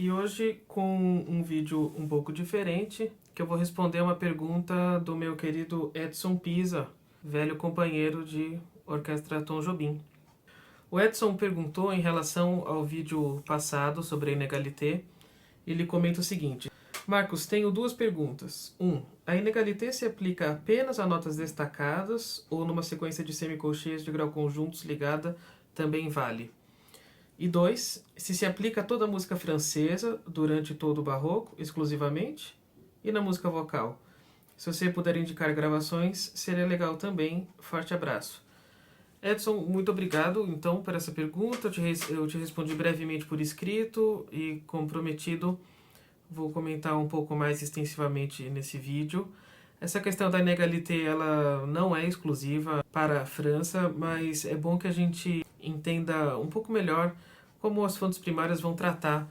E hoje com um vídeo um pouco diferente, que eu vou responder uma pergunta do meu querido Edson Pisa, velho companheiro de Orquestra Tom Jobim. O Edson perguntou em relação ao vídeo passado sobre a inégalité. Ele comenta o seguinte: Marcos, tenho duas perguntas. 1. A inégalité se aplica apenas a notas destacadas ou numa sequência de semicolcheias de grau conjuntos ligada também vale? E 2, se aplica a toda a música francesa durante todo o barroco, exclusivamente, e na música vocal. Se você puder indicar gravações, seria legal também. Forte abraço. Edson, muito obrigado então por essa pergunta. Eu te respondi brevemente por escrito e, como prometido, vou comentar um pouco mais extensivamente nesse vídeo. Essa questão da inégalité, ela não é exclusiva para a França, mas é bom que a gente entenda um pouco melhor como as fontes primárias vão tratar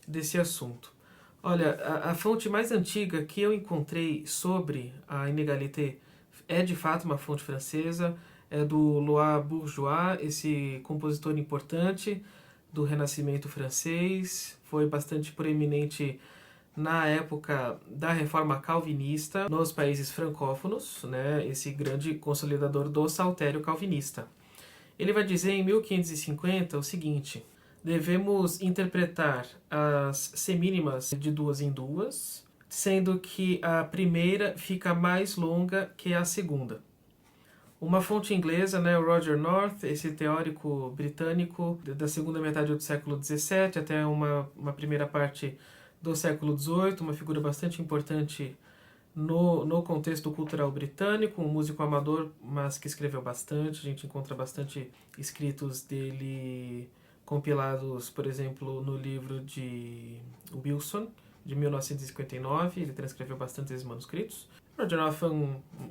desse assunto. Olha, a fonte mais antiga que eu encontrei sobre a inégalité é de fato uma fonte francesa, é do Lois Bourgeois, esse compositor importante do Renascimento francês, foi bastante proeminente na época da Reforma Calvinista nos países francófonos, né, esse grande consolidador do saltério calvinista. Ele vai dizer em 1550 o seguinte: devemos interpretar as semínimas de duas em duas, sendo que a primeira fica mais longa que a segunda. Uma fonte inglesa, né, o Roger North, esse teórico britânico da segunda metade do século XVII até uma primeira parte do século XVIII, uma figura bastante importante no contexto cultural britânico, um músico amador, mas que escreveu bastante. A gente encontra bastante escritos dele compilados, por exemplo, no livro de Wilson, de 1959, ele transcreveu bastantes manuscritos. Roger North foi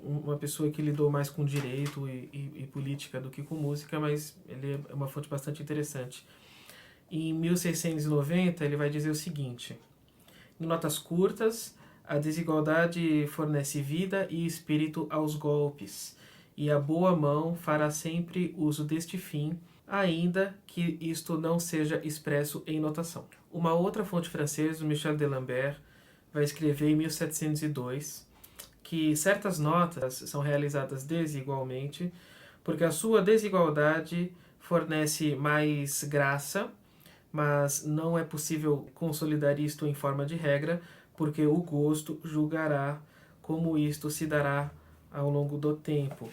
uma pessoa que lidou mais com direito e política do que com música, mas ele é uma fonte bastante interessante. Em 1690, ele vai dizer o seguinte: em notas curtas, a desigualdade fornece vida e espírito aos golpes, e a boa mão fará sempre uso deste fim, ainda que isto não seja expresso em notação. Uma outra fonte francesa, Michel D'Alembert, vai escrever em 1702 que certas notas são realizadas desigualmente, porque a sua desigualdade fornece mais graça, mas não é possível consolidar isto em forma de regra, porque o gosto julgará como isto se dará ao longo do tempo.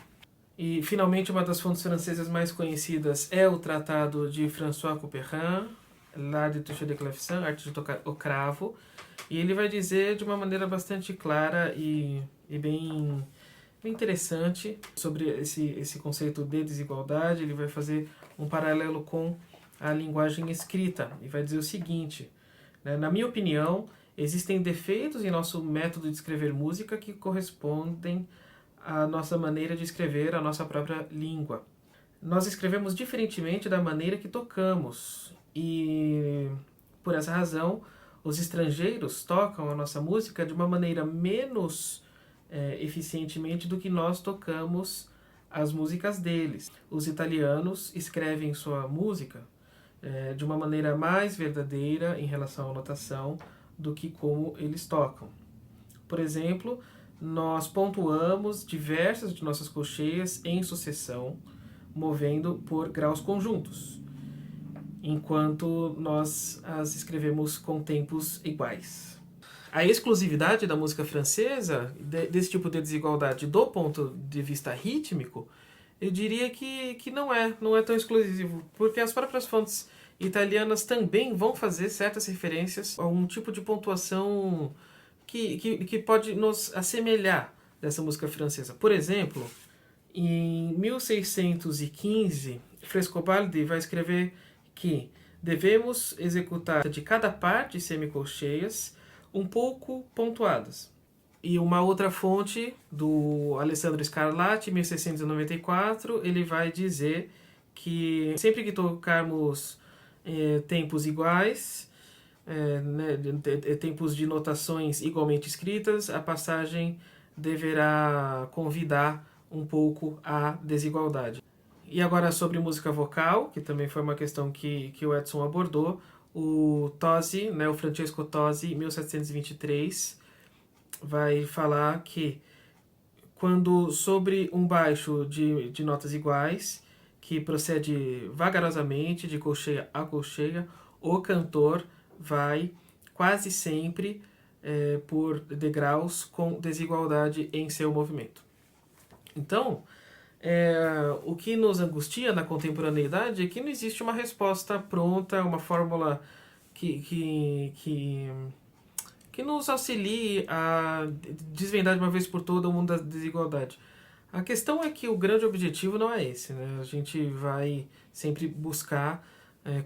E, finalmente, uma das fontes francesas mais conhecidas é o Tratado de François Couperin, L'Art de toucher de clavecin, Arte de tocar o cravo, e ele vai dizer de uma maneira bastante clara e bem interessante sobre esse conceito de desigualdade. Ele vai fazer um paralelo com a linguagem escrita e vai dizer o seguinte, né, na minha opinião, existem defeitos em nosso método de escrever música que correspondem à nossa maneira de escrever a nossa própria língua. Nós escrevemos diferentemente da maneira que tocamos e, por essa razão, os estrangeiros tocam a nossa música de uma maneira menos eficientemente do que nós tocamos as músicas deles. Os italianos escrevem sua música de uma maneira mais verdadeira em relação à notação do que como eles tocam. Por exemplo, nós pontuamos diversas de nossas colcheias em sucessão, movendo por graus conjuntos, enquanto nós as escrevemos com tempos iguais. A exclusividade da música francesa, desse tipo de desigualdade do ponto de vista rítmico, eu diria que não é tão exclusivo, porque as próprias fontes italianas também vão fazer certas referências a um tipo de pontuação que pode nos assemelhar dessa música francesa. Por exemplo, em 1615, Frescobaldi vai escrever que devemos executar de cada parte semicolcheias um pouco pontuadas. E uma outra fonte, do Alessandro Scarlatti, 1694, ele vai dizer que sempre que tocarmos tempos iguais, tempos de notações igualmente escritas, a passagem deverá convidar um pouco à desigualdade. E agora sobre música vocal, que também foi uma questão que o Edson abordou, O Tosi, né, o Francesco Tosi, em 1723, vai falar que quando sobre um baixo de notas iguais, que procede vagarosamente de colcheia a colcheia, o cantor vai quase sempre por degraus com desigualdade em seu movimento. Então, o que nos angustia na contemporaneidade é que não existe uma resposta pronta, uma fórmula que nos auxilie a desvendar de uma vez por toda o mundo da desigualdade. A questão é que o grande objetivo não é esse, né? A gente vai sempre buscar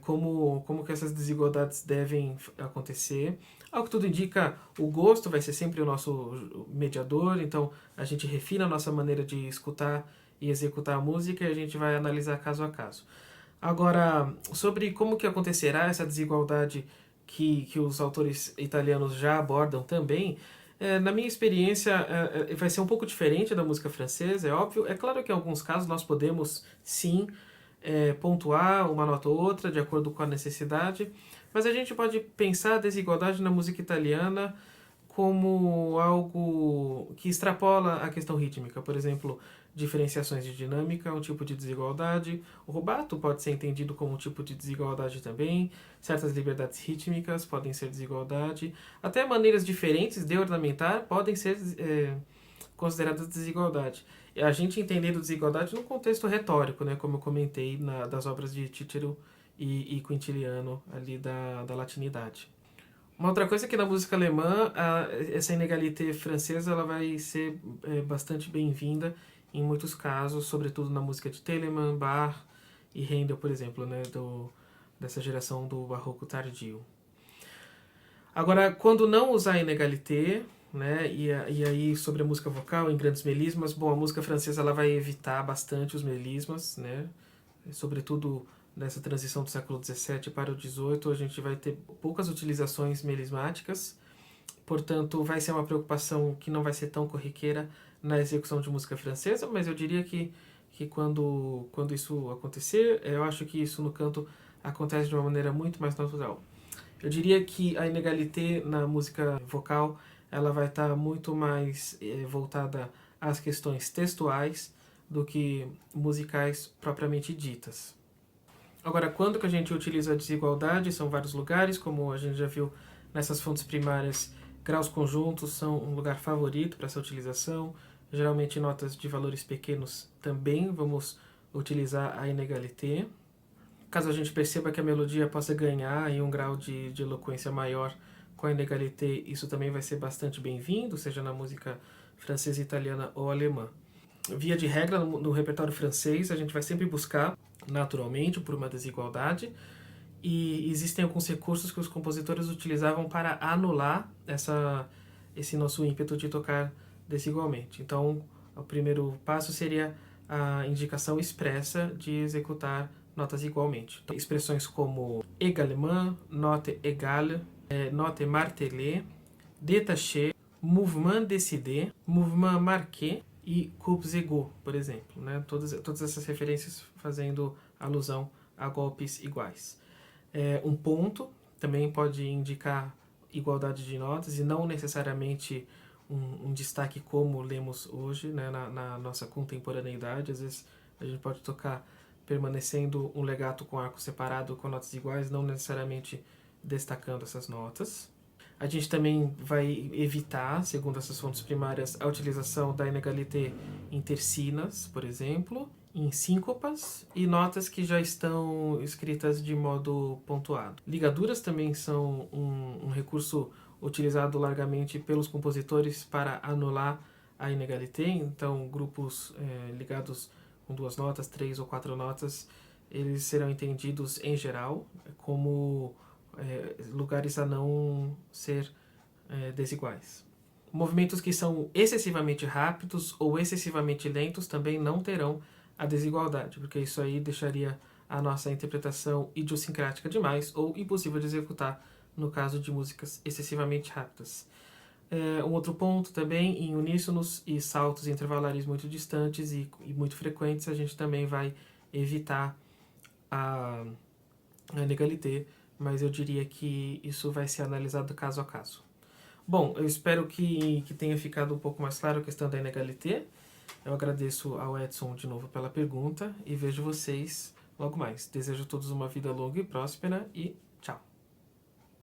como que essas desigualdades devem acontecer. Ao que tudo indica, o gosto vai ser sempre o nosso mediador, então a gente refina a nossa maneira de escutar e executar a música e a gente vai analisar caso a caso. Agora, sobre como que acontecerá essa desigualdade que os autores italianos já abordam também, na minha experiência, vai ser um pouco diferente da música francesa, é óbvio. É claro que em alguns casos nós podemos, sim, pontuar uma nota ou outra de acordo com a necessidade, mas a gente pode pensar a desigualdade na música italiana como algo que extrapola a questão rítmica. Por exemplo, diferenciações de dinâmica, um tipo de desigualdade. O rubato pode ser entendido como um tipo de desigualdade também. Certas liberdades rítmicas podem ser desigualdade. Até maneiras diferentes de ornamentar podem ser consideradas desigualdade. E a gente entendendo desigualdade no contexto retórico, né, como eu comentei das obras de Cícero e Quintiliano ali da latinidade. Uma outra coisa é que na música alemã, essa inégalité francesa ela vai ser bastante bem-vinda em muitos casos, sobretudo na música de Telemann, Bach e Handel, por exemplo, né, dessa geração do barroco tardio. Agora, quando não usar inégalité, né, e aí sobre a música vocal em grandes melismas, bom, a música francesa ela vai evitar bastante os melismas, né, sobretudo nessa transição do século XVII para o XVIII, a gente vai ter poucas utilizações melismáticas, portanto, vai ser uma preocupação que não vai ser tão corriqueira na execução de música francesa, mas eu diria que quando isso acontecer, eu acho que isso no canto acontece de uma maneira muito mais natural. Eu diria que a inégalité na música vocal ela vai estar muito mais voltada às questões textuais do que musicais propriamente ditas. Agora, quando que a gente utiliza a desigualdade? São vários lugares, como a gente já viu nessas fontes primárias, graus conjuntos são um lugar favorito para essa utilização. Geralmente notas de valores pequenos também vamos utilizar a inégalité. Caso a gente perceba que a melodia possa ganhar em um grau de eloquência maior com a inégalité, isso também vai ser bastante bem-vindo, seja na música francesa, italiana ou alemã. Via de regra, no repertório francês, a gente vai sempre buscar naturalmente por uma desigualdade e existem alguns recursos que os compositores utilizavam para anular esse nosso ímpeto de tocar desigualmente. Então, o primeiro passo seria a indicação expressa de executar notas igualmente. Então, expressões como également, note égale, note martelée, détaché, mouvement décidé, mouvement marqué e coupes égaux, por exemplo. Né? Todas essas referências fazendo alusão a golpes iguais. Um ponto também pode indicar igualdade de notas e não necessariamente um destaque como lemos hoje, né, na nossa contemporaneidade. Às vezes a gente pode tocar permanecendo um legato com arco separado com notas iguais, não necessariamente destacando essas notas. A gente também vai evitar, segundo essas fontes primárias, a utilização da inégalité em tercinas, por exemplo, em síncopas e notas que já estão escritas de modo pontuado. Ligaduras também são um recurso utilizado largamente pelos compositores para anular a inégalité. Então, grupos ligados com 2 notas, 3 ou 4 notas, eles serão entendidos em geral como lugares a não ser desiguais. Movimentos que são excessivamente rápidos ou excessivamente lentos também não terão a desigualdade, porque isso aí deixaria a nossa interpretação idiosincrática demais ou impossível de executar no caso de músicas excessivamente rápidas. Um outro ponto também, em uníssonos e saltos intervalares muito distantes e muito frequentes, a gente também vai evitar a inégalité mas eu diria que isso vai ser analisado caso a caso. Bom, eu espero que tenha ficado um pouco mais claro a questão da inégalité. Eu agradeço ao Edson de novo pela pergunta e vejo vocês logo mais. Desejo a todos uma vida longa e próspera e